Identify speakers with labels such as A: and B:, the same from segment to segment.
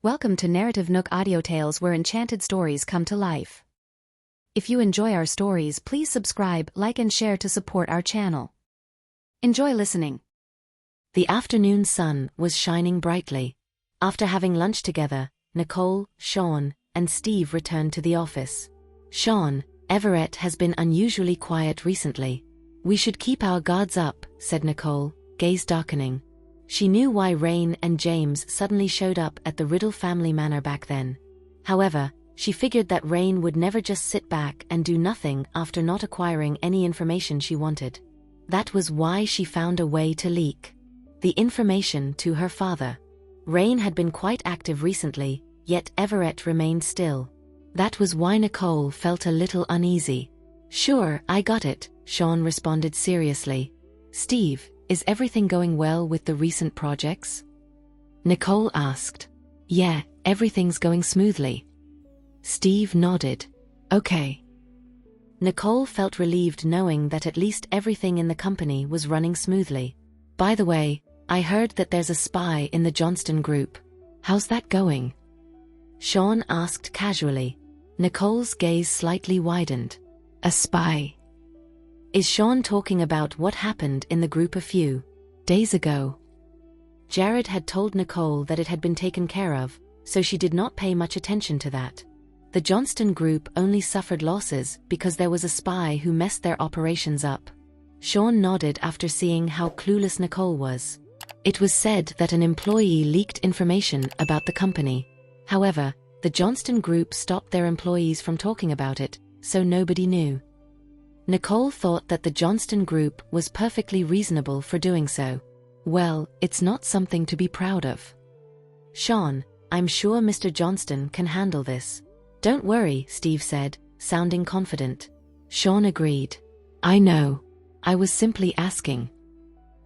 A: Welcome to NarrativeNook audio tales where enchanted stories come to life. If you enjoy our stories, please subscribe, like and share to support our channel. Enjoy listening.
B: The afternoon sun was shining brightly. After having lunch together, Nicole, Sean, and Steve returned to the office. Sean, Everett has been unusually quiet recently. We should keep our guards up, said Nicole, gaze darkening. She knew why Rain and James suddenly showed up at the Riddle family manor back then. However, she figured that Rain would never just sit back and do nothing after not acquiring any information she wanted. That was why she found a way to leak the information to her father. Rain had been quite active recently, yet Everett remained still. That was why Nicole felt a little uneasy. Sure, I got it, Sean responded seriously. Steve, is everything going well with the recent projects? Nicole asked. Yeah, everything's going smoothly. Steve nodded. Okay. Nicole felt relieved knowing that at least everything in the company was running smoothly. By the way, I heard that there's a spy in the Johnston group. How's that going? Sean asked casually. Nicole's gaze slightly widened. A spy? Is Sean talking about what happened in the group a few days ago? Jared had told Nicole that it had been taken care of, so she did not pay much attention to that. The Johnston group only suffered losses because there was a spy who messed their operations up. Sean nodded after seeing how clueless Nicole was. It was said that an employee leaked information about the company. However, the Johnston group stopped their employees from talking about it, so nobody knew. Nicole thought that the Johnston group was perfectly reasonable for doing so. Well, it's not something to be proud of. Sean, I'm sure Mr. Johnston can handle this. Don't worry, Steve said, sounding confident. Sean agreed. I know. I was simply asking.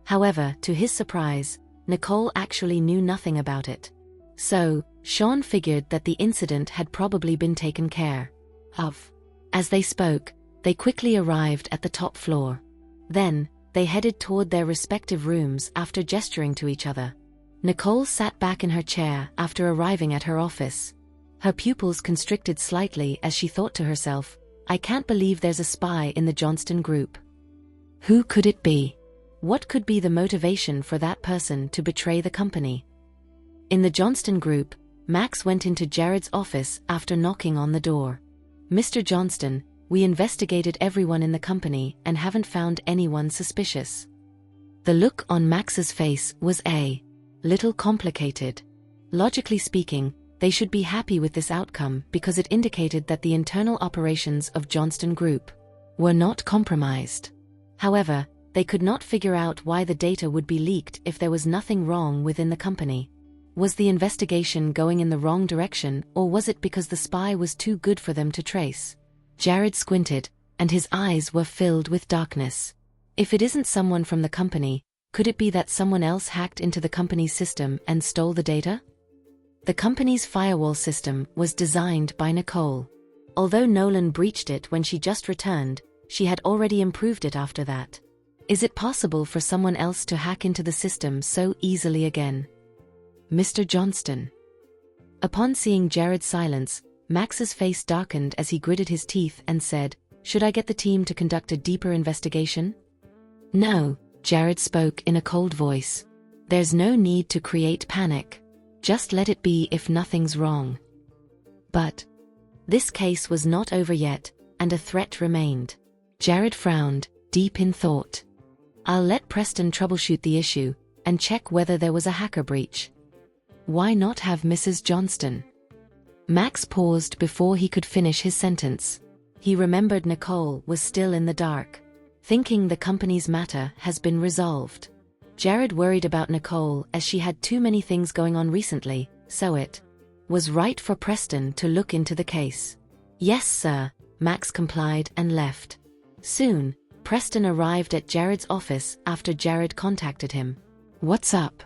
B: However, to his surprise, Nicole actually knew nothing about it. So, Sean figured that the incident had probably been taken care of. As they spoke, they quickly arrived at the top floor. Then, they headed toward their respective rooms after gesturing to each other. Nicole sat back in her chair after arriving at her office. Her pupils constricted slightly as she thought to herself, I can't believe there's a spy in the Johnston group. Who could it be? What could be the motivation for that person to betray the company? In the Johnston group, Max went into Jared's office after knocking on the door. Mr. Johnston, we investigated everyone in the company and haven't found anyone suspicious. The look on Max's face was a little complicated. Logically speaking, they should be happy with this outcome because it indicated that the internal operations of Johnston Group were not compromised. However, they could not figure out why the data would be leaked if there was nothing wrong within the company. Was the investigation going in the wrong direction, or was it because the spy was too good for them to trace? Jared squinted, and his eyes were filled with darkness. If it isn't someone from the company, could it be that someone else hacked into the company's system and stole the data? The company's firewall system was designed by Nicole. Although Nolan breached it when she just returned, she had already improved it after that. Is it possible for someone else to hack into the system so easily again? Mr. Johnston. Upon seeing Jared's silence, Max's face darkened as he gritted his teeth and said, Should I get the team to conduct a deeper investigation? No, Jared spoke in a cold voice. There's no need to create panic. Just let it be if nothing's wrong. But this case was not over yet, and a threat remained. Jared frowned, deep in thought. I'll let Preston troubleshoot the issue, and check whether there was a hacker breach. Why not have Mrs. Johnston? Max paused before he could finish his sentence. He remembered Nicole was still in the dark. Thinking the company's matter has been resolved. Jared worried about Nicole as she had too many things going on recently, so it was right for Preston to look into the case. Yes, sir, Max complied and left. Soon, Preston arrived at Jared's office after Jared contacted him. What's up?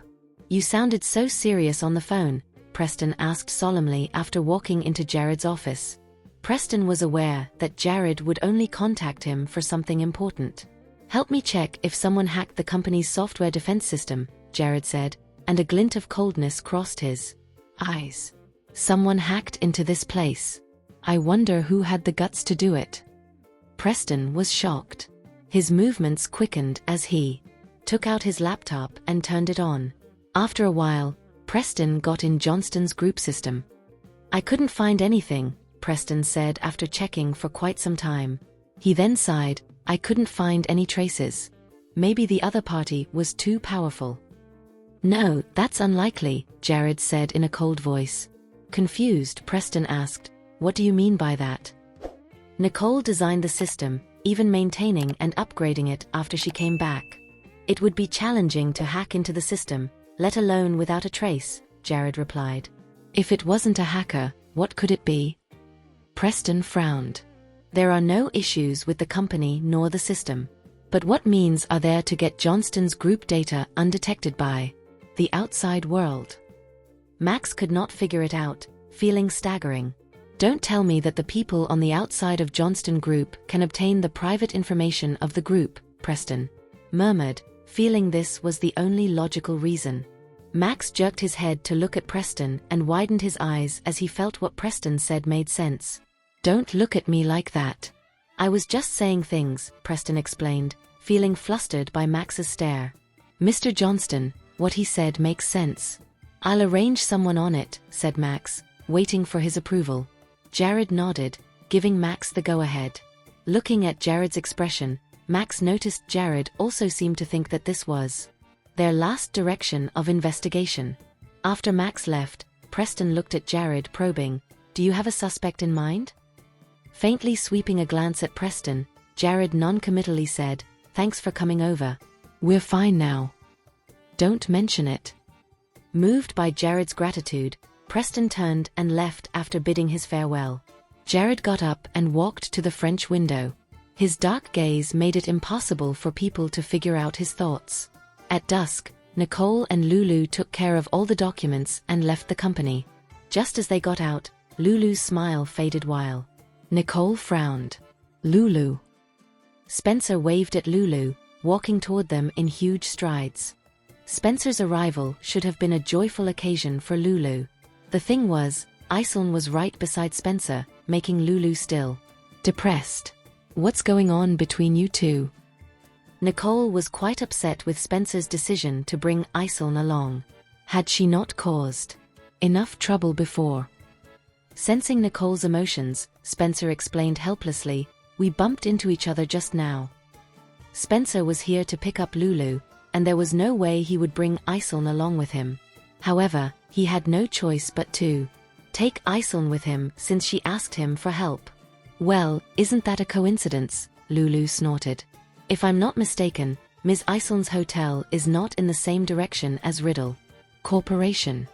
B: You sounded so serious on the phone, Preston asked solemnly after walking into Jared's office. Preston was aware that Jared would only contact him for something important. Help me check if someone hacked the company's software defense system, Jared said, and a glint of coldness crossed his eyes. Someone hacked into this place. I wonder who had the guts to do it. Preston was shocked. His movements quickened as he took out his laptop and turned it on. After a while, Preston got in Johnston's group system. I couldn't find anything, Preston said after checking for quite some time. He then sighed, I couldn't find any traces. Maybe the other party was too powerful. No, that's unlikely, Jared said in a cold voice. Confused, Preston asked, what do you mean by that? Nicole designed the system, even maintaining and upgrading it after she came back. It would be challenging to hack into the system, let alone without a trace, Jared replied. If it wasn't a hacker, what could it be? Preston frowned. There are no issues with the company nor the system. But what means are there to get Johnston's group data undetected by the outside world? Max could not figure it out, feeling staggering. Don't tell me that the people on the outside of Johnston Group can obtain the private information of the group, Preston murmured, feeling this was the only logical reason. Max jerked his head to look at Preston and widened his eyes as he felt what Preston said made sense. Don't look at me like that. I was just saying things, Preston explained, feeling flustered by Max's stare. Mr. Johnston, what he said makes sense. I'll arrange someone on it, said Max, waiting for his approval. Jared nodded, giving Max the go-ahead. Looking at Jared's expression, Max noticed Jared also seemed to think that this was their last direction of investigation. After Max left, Preston looked at Jared, probing, do you have a suspect in mind? Faintly sweeping a glance at Preston, Jared non-committally said, thanks for coming over. We're fine now. Don't mention it. Moved by Jared's gratitude, Preston turned and left after bidding his farewell. Jared got up and walked to the French window. His dark gaze made it impossible for people to figure out his thoughts. At dusk, Nicole and Lulu took care of all the documents and left the company. Just as they got out, Lulu's smile faded while Nicole frowned. Lulu. Spencer waved at Lulu, walking toward them in huge strides. Spencer's arrival should have been a joyful occasion for Lulu. The thing was, Iselin was right beside Spencer, making Lulu still depressed. What's going on between you two? Nicole was quite upset with Spencer's decision to bring Iselin along. Had she not caused enough trouble before? Sensing Nicole's emotions, Spencer explained helplessly, we bumped into each other just now. Spencer was here to pick up Lulu, and there was no way he would bring Iselin along with him. However, he had no choice but to take Iselin with him since she asked him for help. Well, isn't that a coincidence? Lulu snorted. If I'm not mistaken, Ms. Iselin's hotel is not in the same direction as Riddle Corporation.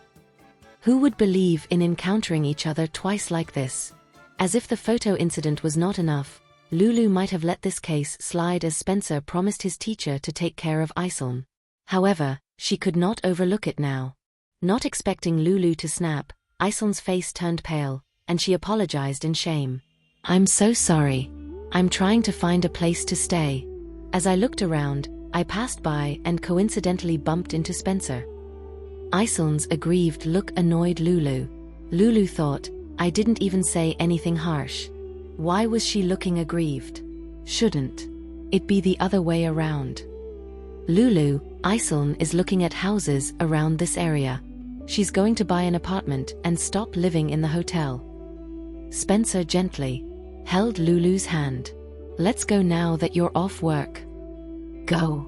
B: Who would believe in encountering each other twice like this? As if the photo incident was not enough, Lulu might have let this case slide as Spencer promised his teacher to take care of Iselin. However, she could not overlook it now. Not expecting Lulu to snap, Iselin's face turned pale, and she apologized in shame. I'm so sorry. I'm trying to find a place to stay. As I looked around, I passed by and coincidentally bumped into Spencer. Iselin's aggrieved look annoyed Lulu. Lulu thought, I didn't even say anything harsh. Why was she looking aggrieved? Shouldn't it be the other way around? Lulu, Iselin is looking at houses around this area. She's going to buy an apartment and stop living in the hotel. Spencer gently held Lulu's hand. Let's go now that you're off work. Go.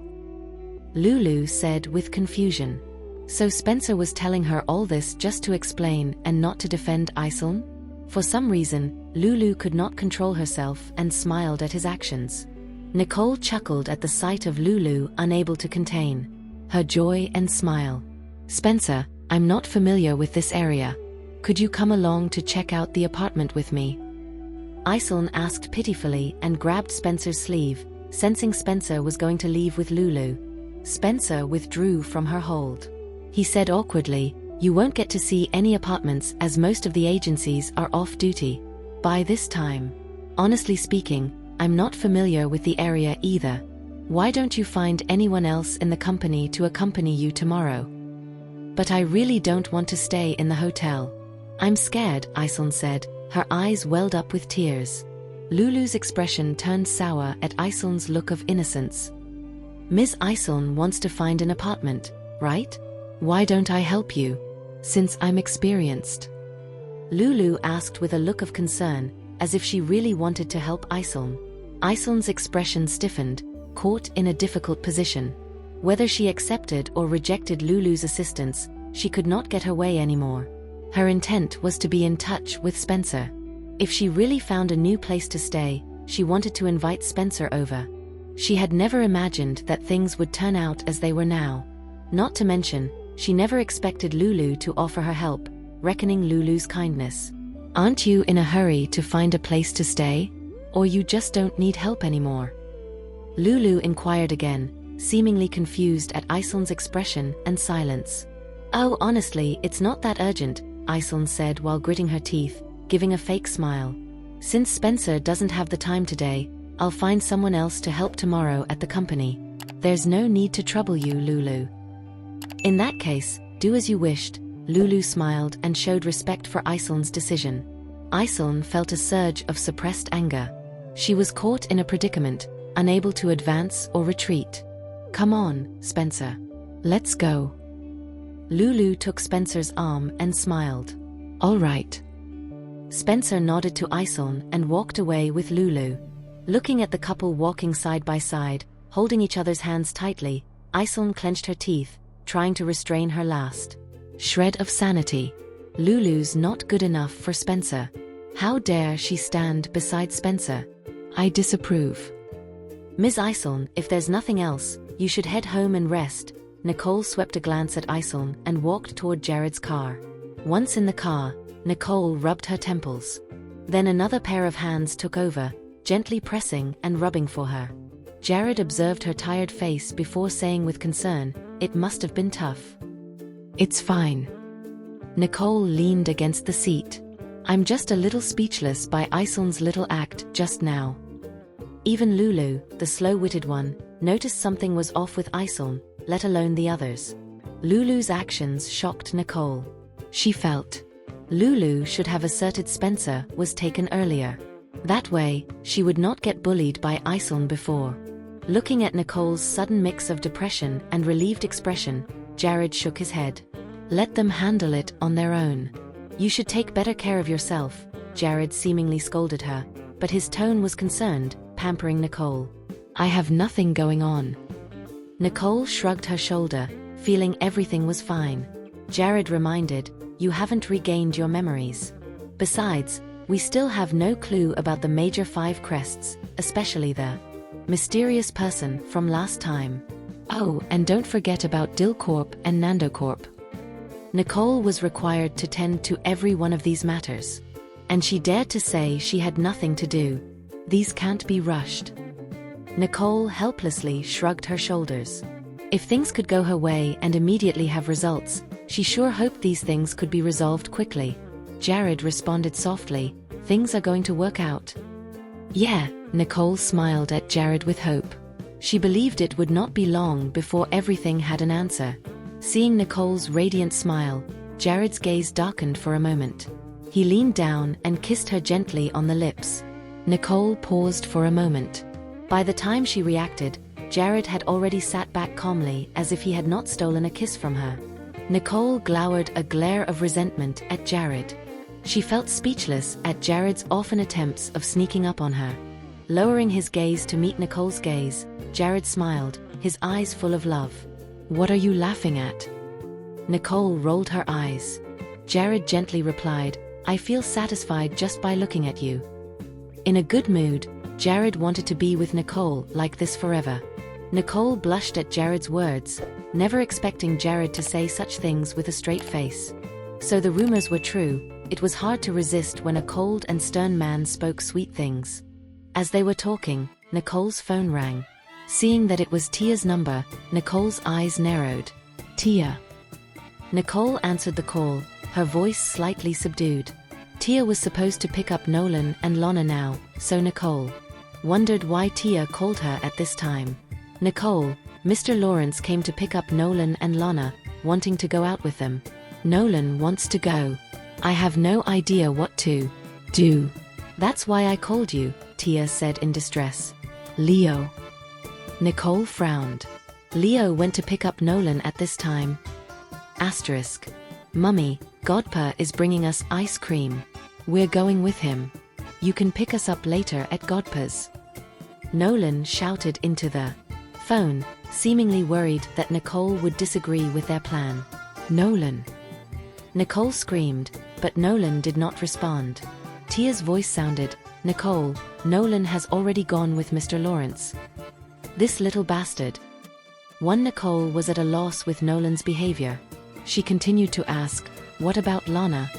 B: Lulu said with confusion. So Spencer was telling her all this just to explain and not to defend Iselin? For some reason, Lulu could not control herself and smiled at his actions. Nicole chuckled at the sight of Lulu, unable to contain her joy and smile. Spencer, I'm not familiar with this area. Could you come along to check out the apartment with me? Iselin asked pitifully and grabbed Spencer's sleeve, sensing Spencer was going to leave with Lulu. Spencer withdrew from her hold. He said awkwardly, you won't get to see any apartments as most of the agencies are off duty by this time. Honestly speaking, I'm not familiar with the area either. Why don't you find anyone else in the company to accompany you tomorrow? But I really don't want to stay in the hotel. I'm scared, Aislinn said, her eyes welled up with tears. Lulu's expression turned sour at Aislinn's look of innocence. Ms. Aislinn wants to find an apartment, right? Why don't I help you? Since I'm experienced. Lulu asked with a look of concern, as if she really wanted to help Aislinn. Aislinn's expression stiffened, caught in a difficult position. Whether she accepted or rejected Lulu's assistance, she could not get her way anymore. Her intent was to be in touch with Spencer. If she really found a new place to stay, she wanted to invite Spencer over. She had never imagined that things would turn out as they were now. Not to mention, she never expected Lulu to offer her help, reckoning Lulu's kindness. Aren't you in a hurry to find a place to stay? Or you just don't need help anymore? Lulu inquired again, seemingly confused at Aislinn's expression and silence. Oh, honestly, it's not that urgent, Aislinn said while gritting her teeth, giving a fake smile. Since Spencer doesn't have the time today, I'll find someone else to help tomorrow at the company. There's no need to trouble you, Lulu. In that case, do as you wished. Lulu smiled and showed respect for Aislinn's decision. Aislinn felt a surge of suppressed anger. She was caught in a predicament, unable to advance or retreat. Come on, Spencer. Let's go. Lulu took Spencer's arm and smiled. All right. Spencer nodded to Aislinn and walked away with Lulu. Looking at the couple walking side by side, holding each other's hands tightly, Aislinn clenched her teeth, trying to restrain her last shred of sanity. Lulu's not good enough for Spencer. How dare she stand beside Spencer? I disapprove. Ms. Aislinn, if there's nothing else, you should head home and rest. Nicole swept a glance at Aislinn and walked toward Jared's car. Once in the car, Nicole rubbed her temples. Then another pair of hands took over, gently pressing and rubbing for her. Jared observed her tired face before saying with concern, "It must have been tough." "It's fine." Nicole leaned against the seat. "I'm just a little speechless by Aislinn's little act just now." Even Lulu, the slow-witted one, noticed something was off with Aislinn, let alone the others. Lulu's actions shocked Nicole. She felt Lulu should have asserted Spencer was taken earlier. That way, she would not get bullied by Aislinn before. Looking at Nicole's sudden mix of depression and relieved expression, Jared shook his head. "Let them handle it on their own. You should take better care of yourself," Jared seemingly scolded her, but his tone was concerned, pampering Nicole. "I have nothing going on." Nicole shrugged her shoulder, feeling everything was fine. Jared reminded, "You haven't regained your memories. Besides, we still have no clue about the major 5 crests, especially the mysterious person from last time. Oh, and don't forget about Dillcorp and Nandocorp." Nicole was required to tend to every one of these matters. And she dared to say she had nothing to do. These can't be rushed. Nicole helplessly shrugged her shoulders. If things could go her way and immediately have results, she sure hoped these things could be resolved quickly. Jared responded softly, "Things are going to work out." "Yeah," Nicole smiled at Jared with hope. She believed it would not be long before everything had an answer. Seeing Nicole's radiant smile, Jared's gaze darkened for a moment. He leaned down and kissed her gently on the lips. Nicole paused for a moment. By the time she reacted, Jared had already sat back calmly as if he had not stolen a kiss from her. Nicole glowered a glare of resentment at Jared. She felt speechless at Jared's often attempts of sneaking up on her. Lowering his gaze to meet Nicole's gaze, Jared smiled, his eyes full of love. "What are you laughing at?" Nicole rolled her eyes. Jared gently replied, "I feel satisfied just by looking at you." In a good mood, Jared wanted to be with Nicole like this forever. Nicole blushed at Jared's words, never expecting Jared to say such things with a straight face. So the rumors were true. It was hard to resist when a cold and stern man spoke sweet things. As they were talking, Nicole's phone rang. Seeing that it was Tia's number, Nicole's eyes narrowed. "Tia." Nicole answered the call, her voice slightly subdued. Tia was supposed to pick up Nolan and Lana now, so Nicole wondered why Tia called her at this time. "Nicole, Mr. Lawrence came to pick up Nolan and Lana, wanting to go out with them." "Nolan wants to go." I have no idea what to do. That's why I called you, Tia said in distress. Leo. Nicole frowned. Leo went to pick up Nolan at this time. Asterisk. Mummy, Godpa is bringing us ice cream. We're going with him. You can pick us up later at Godpa's. Nolan shouted into the phone, seemingly worried that Nicole would disagree with their plan. Nolan. Nicole screamed, but Nolan did not respond. Tia's voice sounded, Nicole, Nolan has already gone with Mr. Lawrence. This little bastard. Nicole was at a loss with Nolan's behavior. She continued to ask, what about Lana?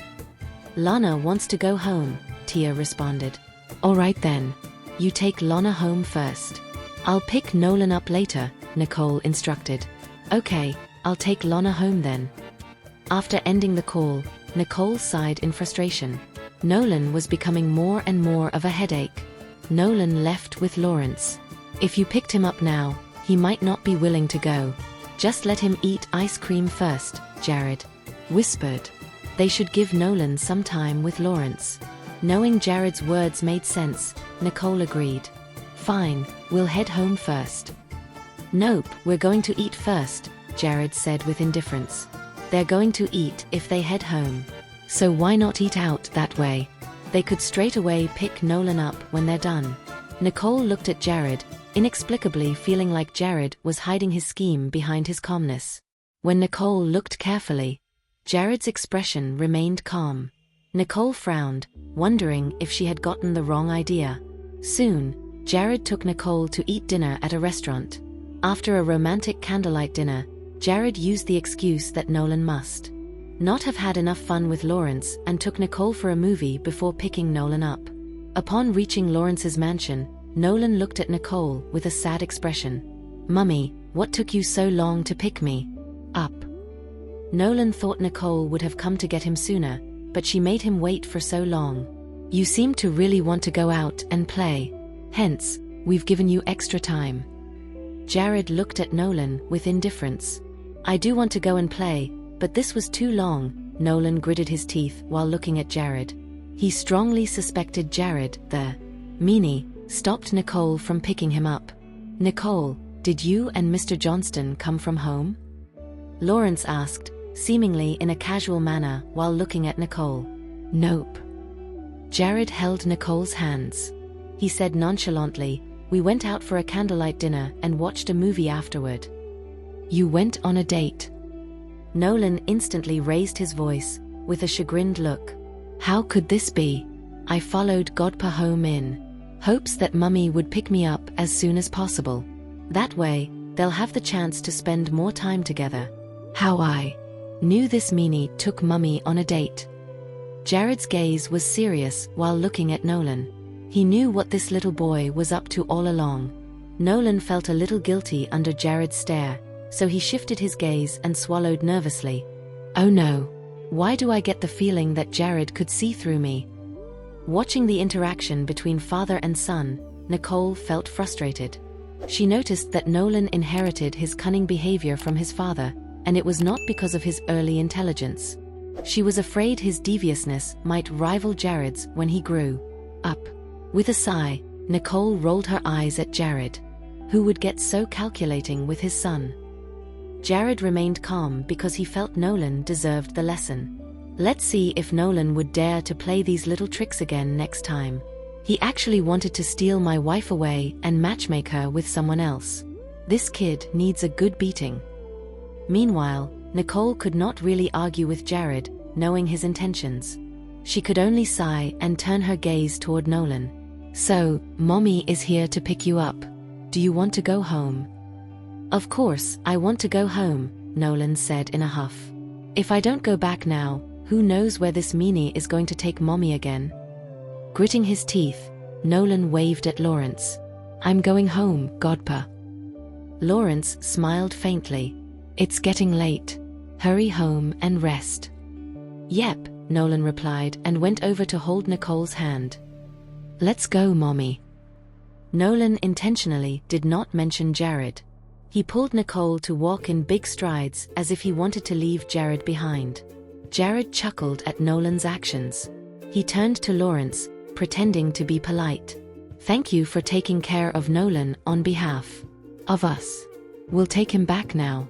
B: Lana wants to go home, Tia responded. All right then. You take Lana home first. I'll pick Nolan up later, Nicole instructed. Okay, I'll take Lana home then. After ending the call, Nicole sighed in frustration. Nolan was becoming more and more of a headache. Nolan left with Lawrence. If you picked him up now, he might not be willing to go. Just let him eat ice cream first, Jared whispered. They should give Nolan some time with Lawrence. Knowing Jared's words made sense, Nicole agreed. Fine, we'll head home first. Nope, we're going to eat first, Jared said with indifference. They're going to eat if they head home. So why not eat out that way? They could straight away pick Nolan up when they're done. Nicole looked at Jared, inexplicably feeling like Jared was hiding his scheme behind his calmness. When Nicole looked carefully, Jared's expression remained calm. Nicole frowned, wondering if she had gotten the wrong idea. Soon, Jared took Nicole to eat dinner at a restaurant. After a romantic candlelight dinner, Jared used the excuse that Nolan must not have had enough fun with Lawrence and took Nicole for a movie before picking Nolan up. Upon reaching Lawrence's mansion, Nolan looked at Nicole with a sad expression. Mummy, what took you so long to pick me up? Nolan thought Nicole would have come to get him sooner, but she made him wait for so long. You seem to really want to go out and play. Hence, we've given you extra time. Jared looked at Nolan with indifference. I do want to go and play, but this was too long, Nolan gritted his teeth while looking at Jared. He strongly suspected Jared, the meanie, stopped Nicole from picking him up. Nicole, did you and Mr. Johnston come from home? Lawrence asked, seemingly in a casual manner while looking at Nicole. Nope. Jared held Nicole's hands. He said nonchalantly, we went out for a candlelight dinner and watched a movie afterward. You went on a date. Nolan instantly raised his voice, with a chagrined look. How could this be? I followed Godpa home in hopes that Mummy would pick me up as soon as possible. That way, they'll have the chance to spend more time together. How I knew this meanie took Mummy on a date. Jared's gaze was serious while looking at Nolan. He knew what this little boy was up to all along. Nolan felt a little guilty under Jared's stare, so he shifted his gaze and swallowed nervously. Oh no. Why do I get the feeling that Jared could see through me? Watching the interaction between father and son, Nicole felt frustrated. She noticed that Nolan inherited his cunning behavior from his father, and it was not because of his early intelligence. She was afraid his deviousness might rival Jared's when he grew up. With a sigh, Nicole rolled her eyes at Jared. Who would get so calculating with his son? Jared remained calm because he felt Nolan deserved the lesson. Let's see if Nolan would dare to play these little tricks again next time. He actually wanted to steal my wife away and matchmake her with someone else. This kid needs a good beating. Meanwhile, Nicole could not really argue with Jared, knowing his intentions. She could only sigh and turn her gaze toward Nolan. So, Mommy is here to pick you up. Do you want to go home? Of course, I want to go home, Nolan said in a huff. If I don't go back now, who knows where this meanie is going to take Mommy again? Gritting his teeth, Nolan waved at Lawrence. I'm going home, Godpa. Lawrence smiled faintly. It's getting late. Hurry home and rest. Yep, Nolan replied and went over to hold Nicole's hand. Let's go, Mommy. Nolan intentionally did not mention Jared. He pulled Nicole to walk in big strides as if he wanted to leave Jared behind. Jared chuckled at Nolan's actions. He turned to Lawrence, pretending to be polite. "Thank you for taking care of Nolan on behalf of us. We'll take him back now."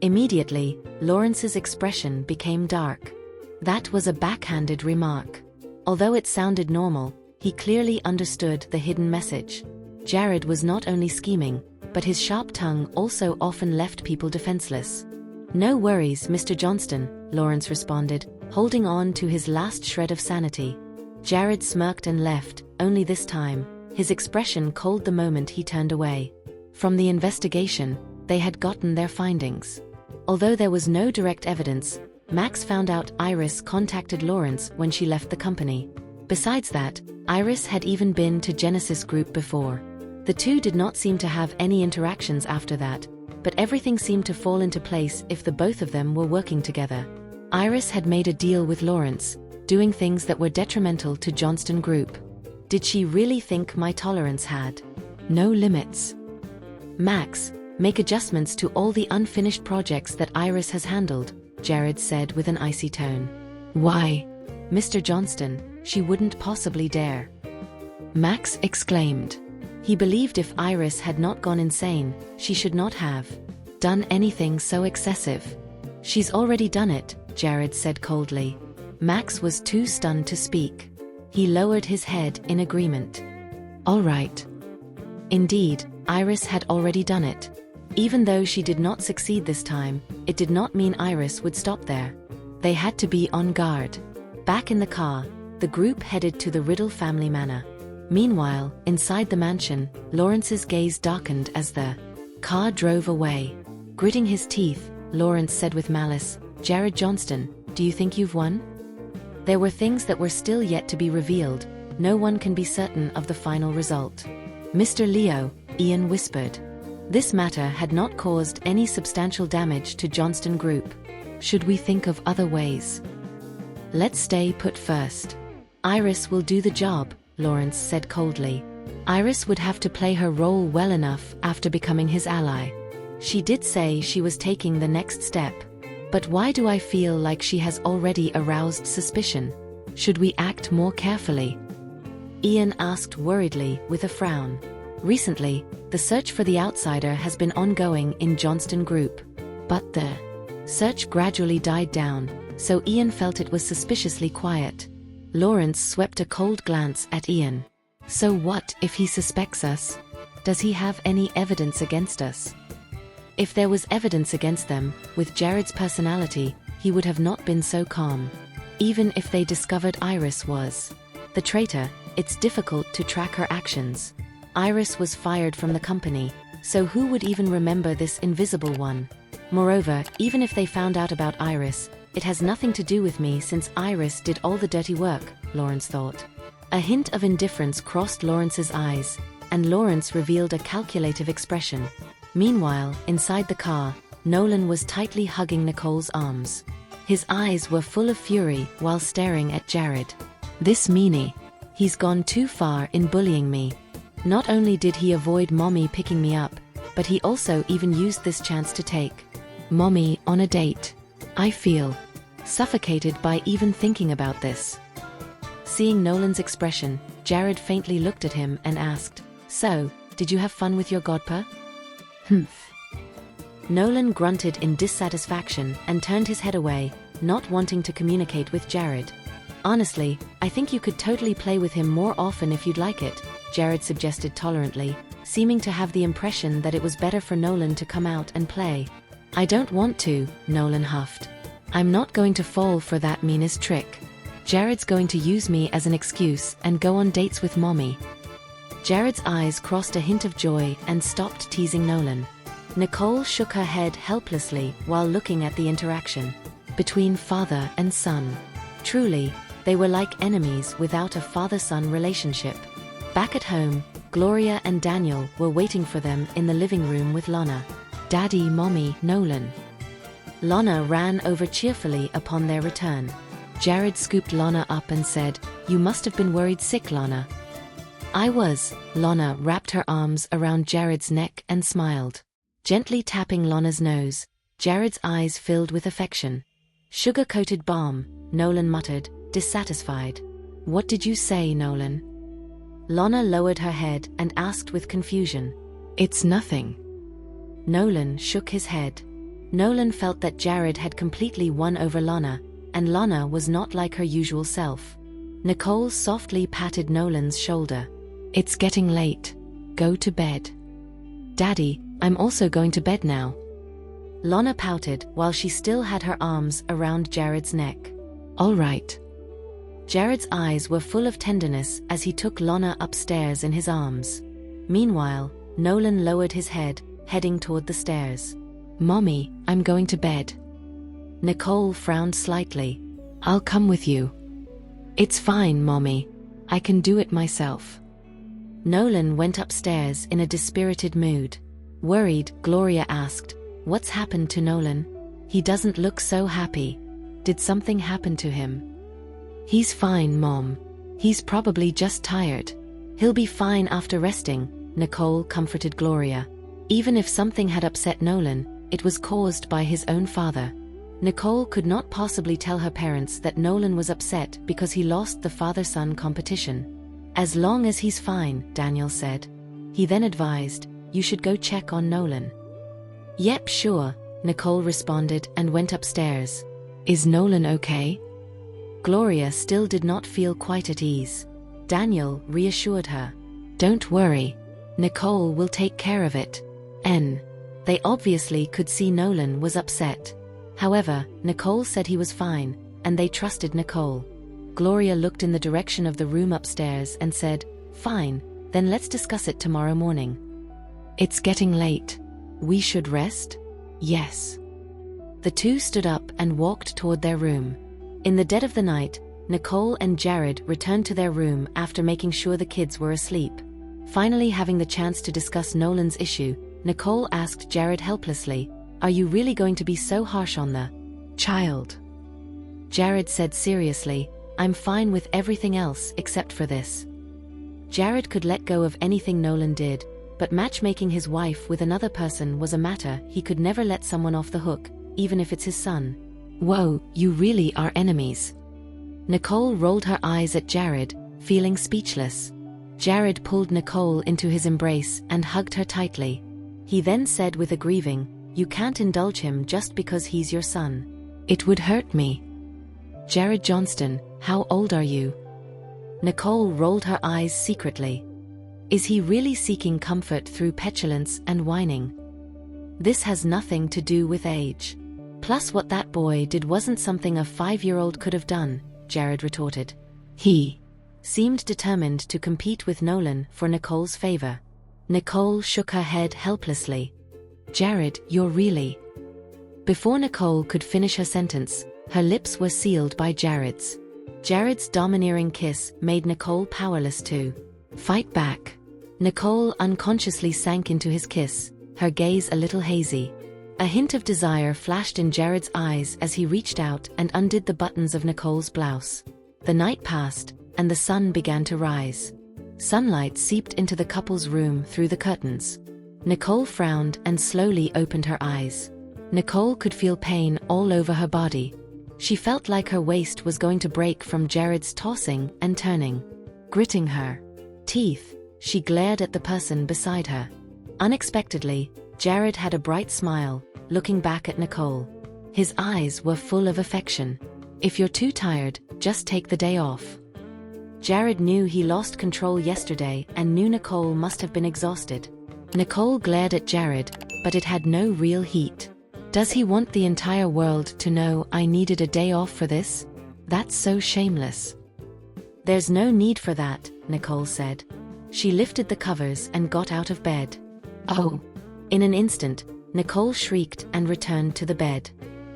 B: Immediately, Lawrence's expression became dark. That was a backhanded remark. Although it sounded normal, he clearly understood the hidden message. Jared was not only scheming, but his sharp tongue also often left people defenseless. "No worries, Mr. Johnston," Lawrence responded, holding on to his last shred of sanity. Jared smirked and left, only this time, his expression cold the moment he turned away. From the investigation, they had gotten their findings. Although there was no direct evidence, Max found out Iris contacted Lawrence when she left the company. Besides that, Iris had even been to Genesis Group before. The two did not seem to have any interactions after that, but everything seemed to fall into place if the both of them were working together. Iris had made a deal with Lawrence, doing things that were detrimental to Johnston Group. Did she really think my tolerance had no limits? "Max, make adjustments to all the unfinished projects that Iris has handled," Jared said with an icy tone. "Why, Mr. Johnston, she wouldn't possibly dare," Max exclaimed. He believed if Iris had not gone insane, she should not have done anything so excessive. "She's already done it," Jared said coldly. Max was too stunned to speak. He lowered his head in agreement. "All right." Indeed, Iris had already done it. Even though she did not succeed this time, it did not mean Iris would stop there. They had to be on guard. Back in the car, the group headed to the Riddle family manor. Meanwhile, inside the mansion, Lawrence's gaze darkened as the car drove away. Gritting his teeth, Lawrence said with malice, "Jared Johnston, do you think you've won?" There were things that were still yet to be revealed. No one can be certain of the final result. "Mr. Leo," Ian whispered. This matter had not caused any substantial damage to Johnston Group. Should we think of other ways? Let's stay put first. Iris will do the job, Lawrence said coldly. Iris would have to play her role well enough after becoming his ally. She did say she was taking the next step. But why do I feel like she has already aroused suspicion? Should we act more carefully? Ian asked worriedly with a frown. Recently, the search for the outsider has been ongoing in Johnston Group. But the search gradually died down, so Ian felt it was suspiciously quiet. Lawrence swept a cold glance at Ian. So what if he suspects us? Does he have any evidence against us? If there was evidence against them, with Jared's personality, he would have not been so calm. Even if they discovered Iris was the traitor, it's difficult to track her actions. Iris was fired from the company, so who would even remember this invisible one? Moreover, even if they found out about Iris, it has nothing to do with me since Iris did all the dirty work, Lawrence thought. A hint of indifference crossed Lawrence's eyes, and Lawrence revealed a calculative expression. Meanwhile, inside the car, Nolan was tightly hugging Nicole's arms. His eyes were full of fury while staring at Jared. This meanie. He's gone too far in bullying me. Not only did he avoid Mommy picking me up, but he also even used this chance to take Mommy on a date. I feel suffocated by even thinking about this. Seeing Nolan's expression, Jared faintly looked at him and asked, "So, did you have fun with your godpa?" "Humph." Nolan grunted in dissatisfaction and turned his head away, not wanting to communicate with Jared. "Honestly, I think you could totally play with him more often if you'd like it," Jared suggested tolerantly, seeming to have the impression that it was better for Nolan to come out and play. "I don't want to," Nolan huffed. "I'm not going to fall for that meanest trick. Jared's going to use me as an excuse and go on dates with Mommy." Jared's eyes crossed a hint of joy and stopped teasing Nolan. Nicole shook her head helplessly while looking at the interaction between father and son. Truly, they were like enemies without a father-son relationship. Back at home, Gloria and Daniel were waiting for them in the living room with Lana. "Daddy, Mommy, Nolan." Lana ran over cheerfully upon their return. Jared scooped Lana up and said, "You must have been worried sick, Lana." "I was." Lana wrapped her arms around Jared's neck and smiled. Gently tapping Lana's nose, Jared's eyes filled with affection. Sugar-coated balm, Nolan muttered, dissatisfied. What did you say, Nolan? Lana lowered her head and asked with confusion. It's nothing. Nolan shook his head. Nolan felt that Jared had completely won over Lana, and Lana was not like her usual self. Nicole softly patted Nolan's shoulder. It's getting late. Go to bed. Daddy, I'm also going to bed now. Lana pouted while she still had her arms around Jared's neck. All right. Jared's eyes were full of tenderness as he took Lana upstairs in his arms. Meanwhile, Nolan lowered his head, heading toward the stairs. Mommy, I'm going to bed. Nicole frowned slightly. I'll come with you. It's fine, Mommy. I can do it myself. Nolan went upstairs in a dispirited mood. Worried, Gloria asked, What's happened to Nolan? He doesn't look so happy. Did something happen to him? He's fine, Mom. He's probably just tired. He'll be fine after resting, Nicole comforted Gloria. Even if something had upset Nolan, it was caused by his own father. Nicole could not possibly tell her parents that Nolan was upset because he lost the father-son competition. As long as he's fine, Daniel said. He then advised, you should go check on Nolan. Yep, sure, Nicole responded and went upstairs. Is Nolan okay? Gloria still did not feel quite at ease. Daniel reassured her. Don't worry. Nicole will take care of it. They obviously could see Nolan was upset. However, Nicole said he was fine, and they trusted Nicole. Gloria looked in the direction of the room upstairs and said, Fine, then let's discuss it tomorrow morning. It's getting late. We should rest? Yes. The two stood up and walked toward their room. In the dead of the night, Nicole and Jared returned to their room after making sure the kids were asleep. Finally having the chance to discuss Nolan's issue, Nicole asked Jared helplessly, Are you really going to be so harsh on the child? Jared said seriously, I'm fine with everything else except for this. Jared could let go of anything Nolan did, but matchmaking his wife with another person was a matter he could never let someone off the hook, even if it's his son. Whoa, you really are enemies. Nicole rolled her eyes at Jared, feeling speechless. Jared pulled Nicole into his embrace and hugged her tightly. He then said with a grieving, You can't indulge him just because he's your son. It would hurt me. Jared Johnston, how old are you? Nicole rolled her eyes secretly. Is he really seeking comfort through petulance and whining? This has nothing to do with age. Plus what that boy did wasn't something a 5-year-old could have done, Jared retorted. He seemed determined to compete with Nolan for Nicole's favor. Nicole shook her head helplessly. Jared, you're really... Before Nicole could finish her sentence, her lips were sealed by Jared's. Jared's domineering kiss made Nicole powerless to fight back. Nicole unconsciously sank into his kiss, her gaze a little hazy. A hint of desire flashed in Jared's eyes as he reached out and undid the buttons of Nicole's blouse. The night passed, and the sun began to rise. Sunlight seeped into the couple's room through the curtains. Nicole frowned and slowly opened her eyes. Nicole could feel pain all over her body. She felt like her waist was going to break from Jared's tossing and turning. Gritting her teeth, she glared at the person beside her. Unexpectedly, Jared had a bright smile, looking back at Nicole. His eyes were full of affection. If you're too tired, just take the day off. Jared knew he lost control yesterday and knew Nicole must have been exhausted. Nicole glared at Jared, but it had no real heat. Does he want the entire world to know I needed a day off for this? That's so shameless. There's no need for that, Nicole said. She lifted the covers and got out of bed. Oh! In an instant, Nicole shrieked and returned to the bed.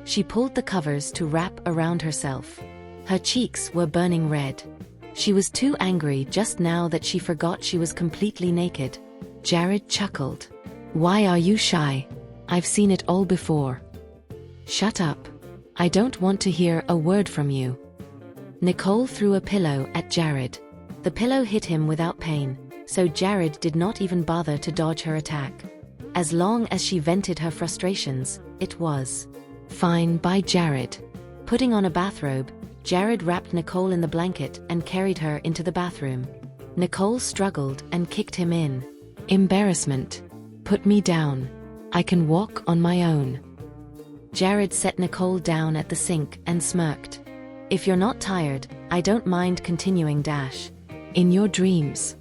B: She pulled the covers to wrap around herself. Her cheeks were burning red. She was too angry just now that she forgot she was completely naked. Jared chuckled. Why are you shy? I've seen it all before. Shut up. I don't want to hear a word from you. Nicole threw a pillow at Jared. The pillow hit him without pain, so Jared did not even bother to dodge her attack. As long as she vented her frustrations, it was fine by Jared. Putting on a bathrobe, Jared wrapped Nicole in the blanket and carried her into the bathroom. Nicole struggled and kicked him in. Embarrassment. Put me down. I can walk on my own. Jared set Nicole down at the sink and smirked. If you're not tired, I don't mind continuing. In your dreams.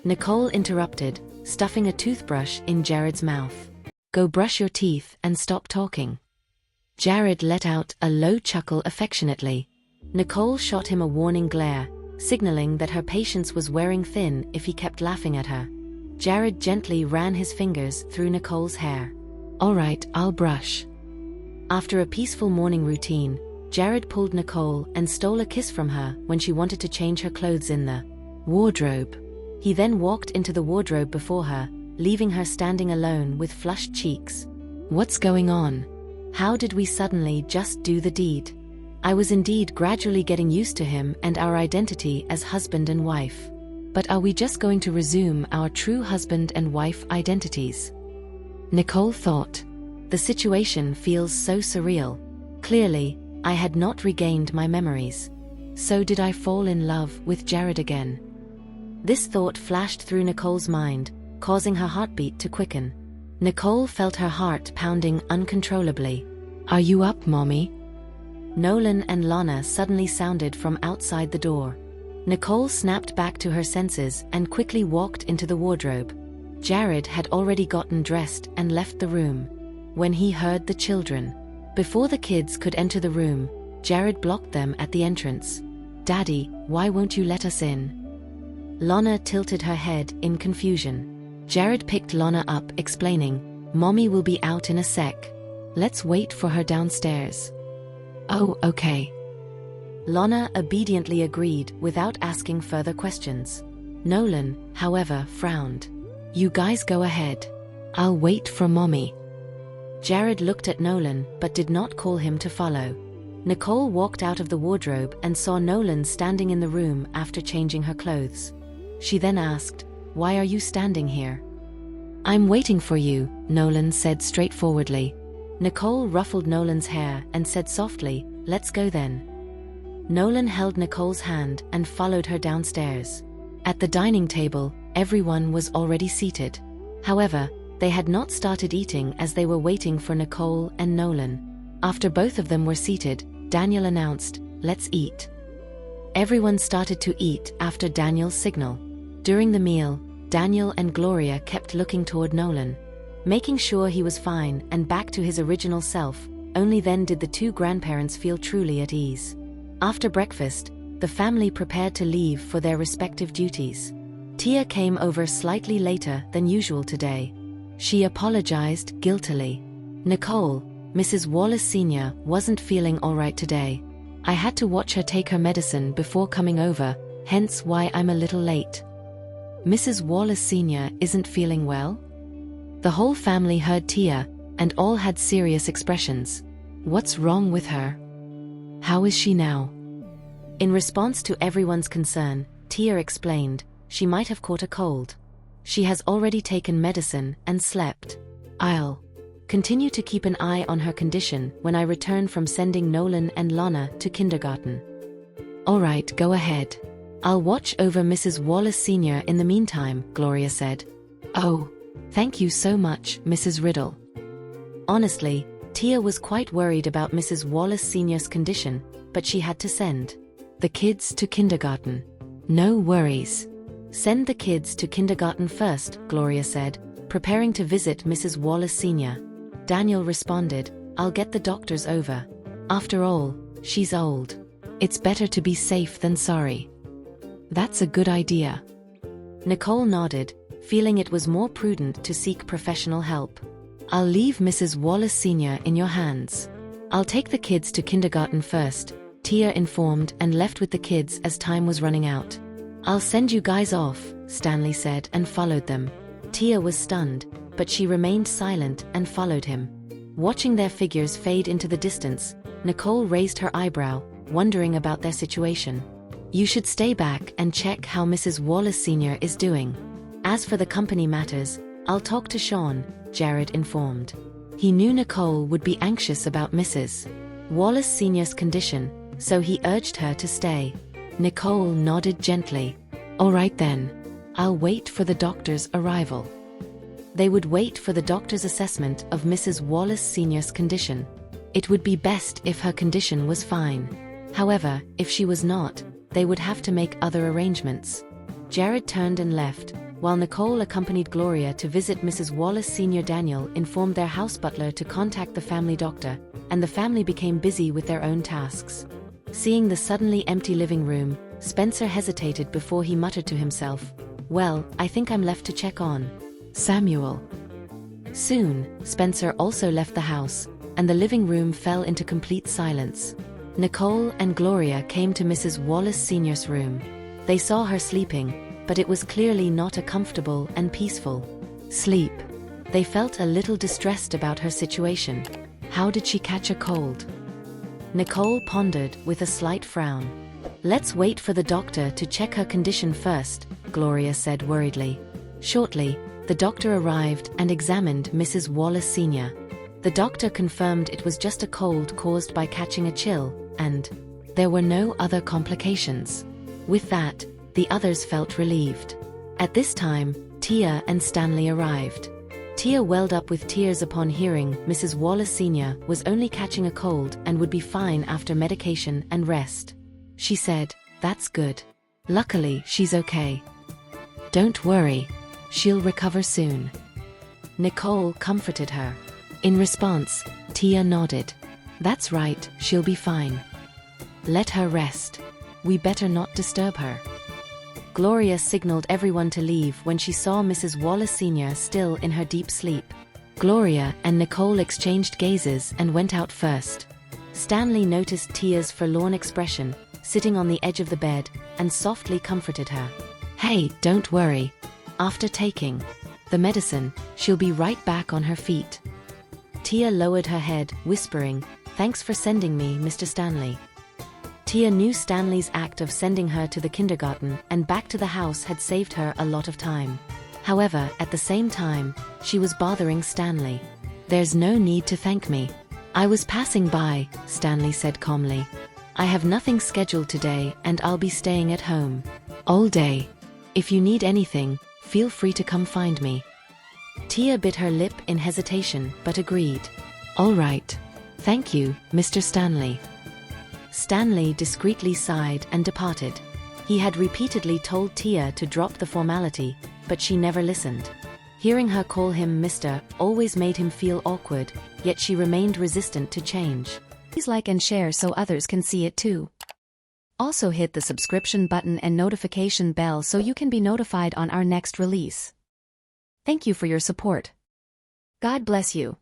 B: Nicole interrupted, stuffing a toothbrush in Jared's mouth. Go brush your teeth and stop talking. Jared let out a low chuckle affectionately. Nicole shot him a warning glare, signaling that her patience was wearing thin if he kept laughing at her. Jared gently ran his fingers through Nicole's hair. All right, I'll brush. After a peaceful morning routine, Jared pulled Nicole and stole a kiss from her when she wanted to change her clothes in the wardrobe. He then walked into the wardrobe before her, leaving her standing alone with flushed cheeks. What's going on? How did we suddenly just do the deed? I was indeed gradually getting used to him and our identity as husband and wife. But are we just going to resume our true husband and wife identities? Nicole thought. The situation feels so surreal. Clearly, I had not regained my memories. So did I fall in love with Jared again? This thought flashed through Nicole's mind, causing her heartbeat to quicken. Nicole felt her heart pounding uncontrollably. Are you up, Mommy? Nolan and Lana suddenly sounded from outside the door. Nicole snapped back to her senses and quickly walked into the wardrobe. Jared had already gotten dressed and left the room when he heard the children. Before the kids could enter the room, Jared blocked them at the entrance. Daddy, why won't you let us in? Lana tilted her head in confusion. Jared picked Lana up, explaining, Mommy will be out in a sec. Let's wait for her downstairs. Oh, okay. Lana obediently agreed without asking further questions. Nolan, however, frowned. You guys go ahead. I'll wait for Mommy. Jared looked at Nolan but did not call him to follow. Nicole walked out of the wardrobe and saw Nolan standing in the room after changing her clothes. She then asked, Why are you standing here? I'm waiting for you, Nolan said straightforwardly. Nicole ruffled Nolan's hair and said softly, Let's go then. Nolan held Nicole's hand and followed her downstairs. At the dining table, everyone was already seated. However, they had not started eating as they were waiting for Nicole and Nolan. After both of them were seated, Daniel announced, Let's eat. Everyone started to eat after Daniel's signal. During the meal, Daniel and Gloria kept looking toward Nolan, making sure he was fine and back to his original self. Only then did the two grandparents feel truly at ease. After breakfast, the family prepared to leave for their respective duties. Tia came over slightly later than usual today. She apologized guiltily. Nicole, Mrs. Wallace Sr. wasn't feeling alright today. I had to watch her take her medicine before coming over, hence why I'm a little late. Mrs. Wallace Sr. isn't feeling well? The whole family heard Tia, and all had serious expressions. What's wrong with her? How is she now? In response to everyone's concern, Tia explained, she might have caught a cold. She has already taken medicine and slept. I'll continue to keep an eye on her condition when I return from sending Nolan and Lana to kindergarten. Alright, go ahead. I'll watch over Mrs. Wallace Sr. in the meantime, Gloria said. Oh, thank you so much, Mrs. Riddle. Honestly, Tia was quite worried about Mrs. Wallace Sr.'s condition, but she had to send the kids to kindergarten. No worries. Send the kids to kindergarten first, Gloria said, preparing to visit Mrs. Wallace Sr. Daniel responded, I'll get the doctors over. After all, she's old. It's better to be safe than sorry. That's a good idea. Nicole nodded, feeling it was more prudent to seek professional help. I'll leave Mrs. Wallace Sr. in your hands. I'll take the kids to kindergarten first, Tia informed and left with the kids as time was running out. I'll send you guys off, Stanley said and followed them. Tia was stunned, but she remained silent and followed him. Watching their figures fade into the distance, Nicole raised her eyebrow, wondering about their situation. You should stay back and check how Mrs. Wallace Sr. is doing. As for the company matters, I'll talk to Sean, Jared informed. He knew Nicole would be anxious about Mrs. Wallace Sr.'s condition, so he urged her to stay. Nicole nodded gently. All right then. I'll wait for the doctor's arrival. They would wait for the doctor's assessment of Mrs. Wallace Sr.'s condition. It would be best if her condition was fine. However, if she was not, they would have to make other arrangements. Jared turned and left, while Nicole accompanied Gloria to visit Mrs. Wallace Sr. Daniel informed their house butler to contact the family doctor, and the family became busy with their own tasks. Seeing the suddenly empty living room, Spencer hesitated before he muttered to himself, "Well, I think I'm left to check on Samuel." Soon, Spencer also left the house, and the living room fell into complete silence. Nicole and Gloria came to Mrs. Wallace Sr.'s room. They saw her sleeping, but it was clearly not a comfortable and peaceful sleep. They felt a little distressed about her situation. How did she catch a cold? Nicole pondered with a slight frown. "Let's wait for the doctor to check her condition first," Gloria said worriedly. Shortly, the doctor arrived and examined Mrs. Wallace Sr. The doctor confirmed it was just a cold caused by catching a chill, and there were no other complications. With that, the others felt relieved. At this time, Tia and Stanley arrived. Tia welled up with tears upon hearing Mrs. Wallace Sr. was only catching a cold and would be fine after medication and rest. She said, "That's good. Luckily, she's okay. Don't worry. She'll recover soon." Nicole comforted her. In response, Tia nodded. "That's right, she'll be fine. Let her rest. We better not disturb her." Gloria signaled everyone to leave when she saw Mrs. Wallace Sr. still in her deep sleep. Gloria and Nicole exchanged gazes and went out first. Stanley noticed Tia's forlorn expression, sitting on the edge of the bed, and softly comforted her. "Hey, don't worry. After taking the medicine, she'll be right back on her feet." Tia lowered her head, whispering, "Thanks for sending me, Mr. Stanley." Tia knew Stanley's act of sending her to the kindergarten and back to the house had saved her a lot of time. However, at the same time, she was bothering Stanley. "There's no need to thank me. I was passing by," Stanley said calmly. "I have nothing scheduled today and I'll be staying at home all day. If you need anything, feel free to come find me." Tia bit her lip in hesitation but agreed. "All right. Thank you, Mr. Stanley." Stanley discreetly sighed and departed. He had repeatedly told Tia to drop the formality, but she never listened. Hearing her call him Mr. always made him feel awkward, yet she remained resistant to change.
A: Please like and share so others can see it too. Also hit the subscription button and notification bell so you can be notified on our next release. Thank you for your support. God bless you.